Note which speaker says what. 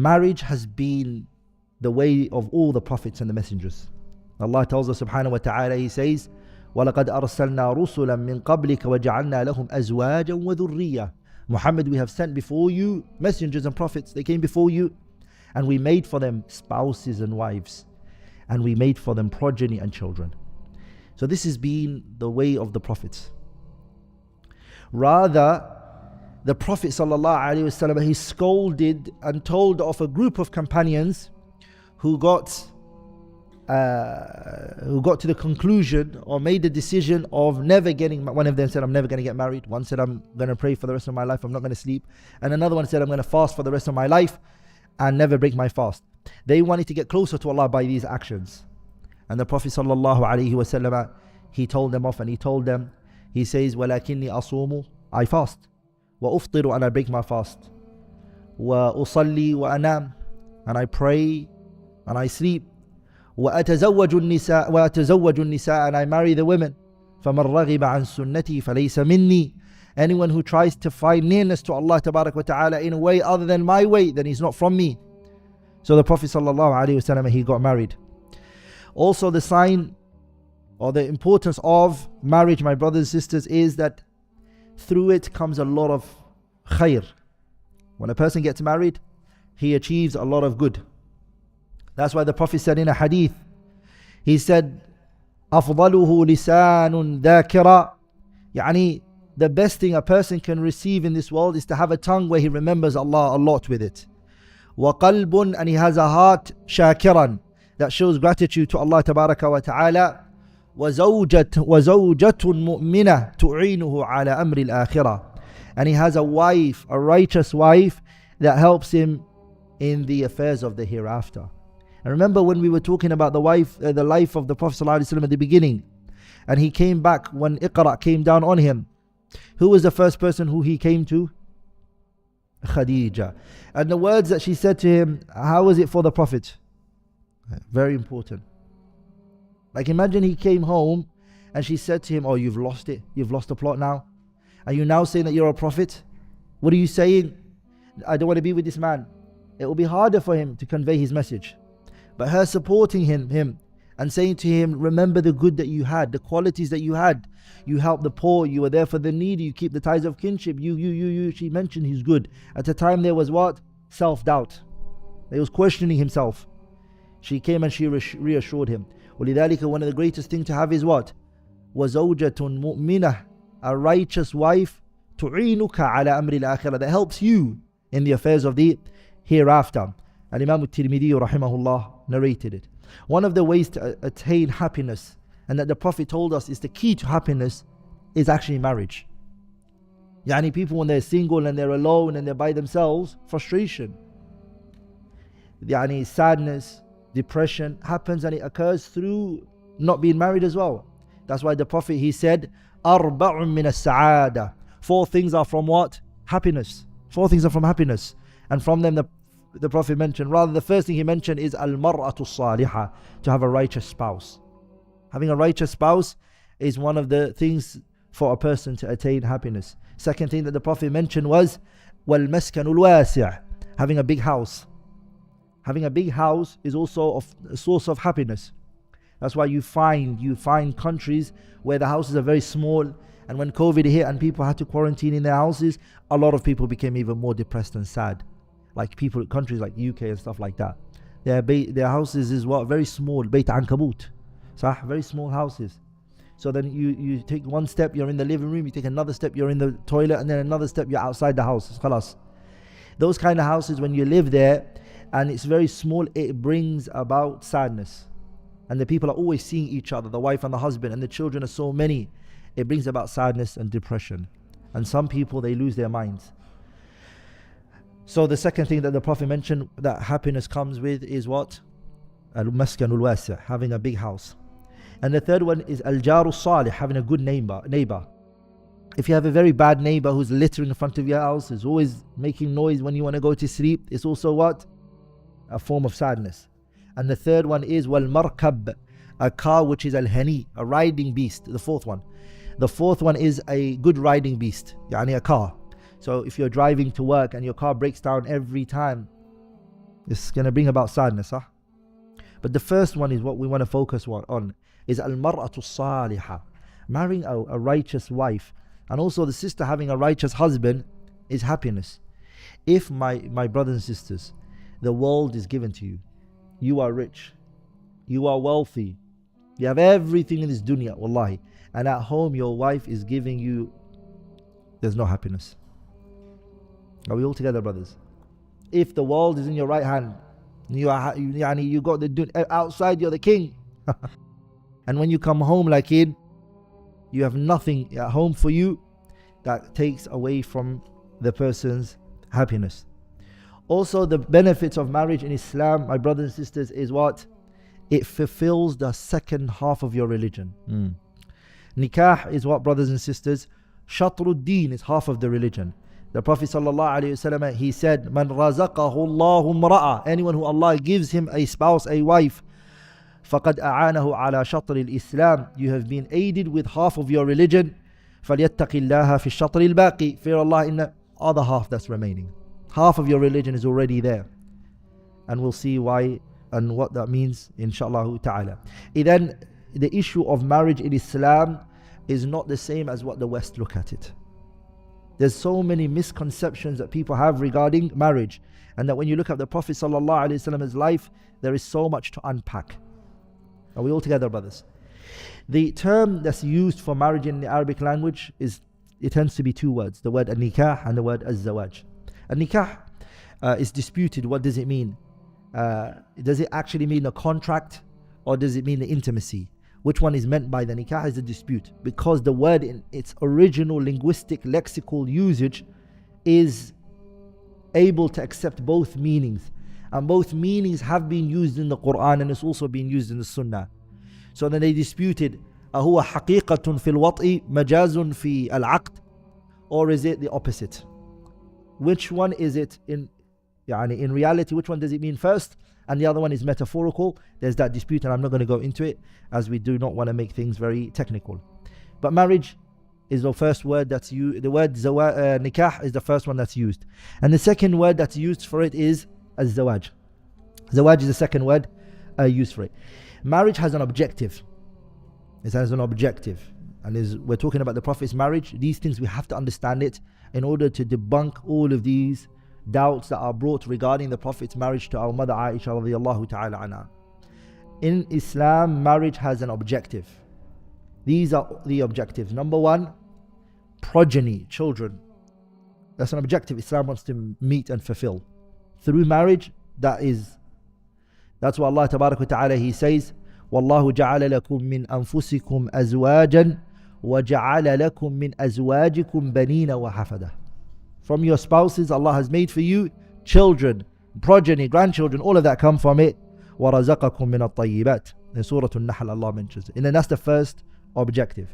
Speaker 1: Marriage has been the way of all the prophets and the messengers. Allah tells us subhanahu wa ta'ala, He says, وَلَقَدْ أَرْسَلْنَا رُسُلًا مِّن قَبْلِكَ وَجَعَلْنَا لَهُمْ أَزْوَاجًا وَذُرِّيَّةً. Muhammad, we have sent before you messengers and prophets. They came before you, and we made for them spouses and wives, and we made for them progeny and children. So this has been the way of the prophets. Rather, the Prophet ﷺ, he scolded and told of a group of companions who got to the conclusion or made the decision of never getting. One of them said, I'm never going to get married. One said, I'm going to pray for the rest of my life, I'm not going to sleep. And another one said, I'm going to fast for the rest of my life and never break my fast. They wanted to get closer to Allah by these actions. And the Prophet ﷺ, he told them off, and he told them, he says, وَلَكِنِّي أَصُومُ, I fast. وَأُفْطِرُ, and I break my fast. وَأُصَلِّي وَأَنَامُ, and I pray and I sleep. وَأَتَزَوَّجُ النِّسَاءَ, and I marry the women. فَمَنْ رَغِبَ عَنْ سُنَّتِي فَلَيْسَ مِنِّي. Anyone who tries to find nearness to Allah Tabarak wa Ta'ala in a way other than my way, then he's not from me. So the Prophet ﷺ, he got married. Also, the sign or the importance of marriage, my brothers and sisters, is that through it comes a lot of khair. When a person gets married, he achieves a lot of good. That's why the Prophet said in a hadith, he said, أَفْضَلُهُ لِسَانٌ ذَاكِرًا, يعني the best thing a person can receive in this world is to have a tongue where he remembers Allah a lot with it. وَقَلْبٌ, and he has a heart شَاكِرًا, that shows gratitude to Allah Tabaraka wa Ta'ala. وَزَوْجَةٌ مُؤْمِنَةٌ تُعِينُهُ عَلَى أَمْرِ الْآخِرَةِ, and he has a wife, a righteous wife, that helps him in the affairs of the hereafter. And remember when we were talking about the life of the Prophet ﷺ at the beginning, and he came back when Iqra came down on him. Who was the first person who he came to? Khadija. And the words that she said to him, how was it for the Prophet? Very important. Like, imagine he came home and she said to him, oh, you've lost it. You've lost the plot now. Are you now saying that you're a prophet? What are you saying? I don't want to be with this man. It will be harder for him to convey his message. But her supporting him and saying to him, remember the good that you had, the qualities that you had. You helped the poor, you were there for the needy, you keep the ties of kinship, she mentioned he's good. At the time there was what? Self-doubt. He was questioning himself. She came and she reassured him. وَلِذَلِكَ, one of the greatest things to have is what? وَزَوْجَةٌ مُؤْمِنَةٌ, a righteous wife, تُعِينُكَ عَلَى أَمْرِ الْآخِرَةِ, that helps you in the affairs of the hereafter. And Imam al-Tirmidhi rahimahullah narrated it. One of the ways to attain happiness, and that the Prophet told us is the key to happiness, is actually marriage. Yani people, when they're single and they're alone and they're by themselves, frustration, yani sadness, depression happens, and it occurs through not being married as well. That's why the Prophet, he said, أَرْبَعٌ مِّنَ السَّعَادَةِ, 4 things are from what? Happiness. 4 things are from happiness. And from them the Prophet mentioned, rather the first thing he mentioned is al-mar'atu salihah, to have a righteous spouse. Having a righteous spouse is one of the things for a person to attain happiness. Second thing that the Prophet mentioned was wal-maskanul wasi', having a big house. Having a big house is also a source of happiness. That's why you find countries where the houses are very small, and when COVID hit and people had to quarantine in their houses, a lot of people became even more depressed and sad. Like people, countries like UK and stuff like that. Their houses is what? Very small, Bayt Ankabut. So very small houses. So then you take one step, you're in the living room, you take another step, you're in the toilet, and then another step, you're outside the house. Khalas. Those kind of houses, when you live there and it's very small, it brings about sadness. And the people are always seeing each other, the wife and the husband, and the children are so many. It brings about sadness and depression. And some people, they lose their minds. So the second thing that the Prophet mentioned that happiness comes with is what? Al-maskanul wasi', having a big house. And the third one is al-jaru salih, having a good neighbor. If you have a very bad neighbor who's littering in front of your house, is always making noise when you want to go to sleep, it's also what? A form of sadness. And the third one is wal-markab, a car which is al-hani, a riding beast. The fourth one. The fourth one is a good riding beast, yani a car. So if you're driving to work and your car breaks down every time, It's going to bring about sadness, huh? But the first one is what we want to focus on, is al-mar'atu salihah. Marrying a righteous wife, and also the sister having a righteous husband, is happiness. If my brothers and sisters, the world is given to you, you are rich, you are wealthy, you have everything in this dunya, wallahi, and at home your wife is giving you, there's no happiness. Are we all together, brothers? If the world is in your right hand, you got the outside, you're the king. And when you come home like it, you have nothing at home for you, that takes away from the person's happiness. Also, the benefits of marriage in Islam, my brothers and sisters, is what? It fulfills the second half of your religion. Nikah is what, brothers and sisters? Shatruddin is half of the religion. The Prophet ﷺ, he said, Man razaqahu Allahu mra'a, anyone who Allah gives him a spouse, a wife, faqad a'anahu ala shatr al-Islam, you have been aided with half of your religion. فَلْيَتَّقِ اللَّهَ فِي الشَّطْرِ الْبَاقِ, fear Allah in the other half that's remaining. Half of your religion is already there. And we'll see why and what that means, inshallah ta'ala. Then the issue of marriage in Islam is not the same as what the West look at it. There's so many misconceptions that people have regarding marriage, and that when you look at the Prophet ﷺ's life, there is so much to unpack. Are we all together, brothers? The term that's used for marriage in the Arabic language it tends to be two words, the word al-nikah and the word al-zawaj. Al-nikah is disputed. What does it mean? Does it actually mean a contract, or does it mean the intimacy? Which one is meant by the nikah is a dispute, because the word in its original linguistic lexical usage is able to accept both meanings, and both meanings have been used in the Quran, and it's also been used in the Sunnah. So then they disputed, أهو حقيقة في الوطء مجاز في العقد, or is it the opposite? Which one is it in reality? Which one does it mean first? And the other one is metaphorical. There's that dispute, and I'm not going to go into it, as we do not want to make things very technical. But marriage is the first word that's used. The word nikah is the first one that's used, and the second word that's used for it is az-zawaj. Zawaj is the second word used for it. Marriage has an objective. It has an objective, and we're talking about the Prophet's marriage. These things, we have to understand it in order to debunk all of these doubts that are brought regarding the Prophet's marriage to our mother Aisha radiyallahu ta'ala anha. In Islam, marriage has an objective. These are the objectives. Number one, progeny, children. That's an objective Islam wants to meet and fulfill. Through marriage, that's what Allah tabarak wa ta'ala, He says, وَاللَّهُ جَعَلَ لَكُم مِّنْ أَنفُسِكُمْ أَزْوَاجًا وَجَعَلَ لَكُم مِّنْ أَزْوَاجِكُمْ بَنِينَ وَحَفَدَةً. From your spouses, Allah has made for you children, progeny, grandchildren, all of that come from it. وَرَزَقَكُم مِّنَ الطَّيِّبَاتِ. In Surah An-Nahl, Allah mentions it. And then that's the first objective.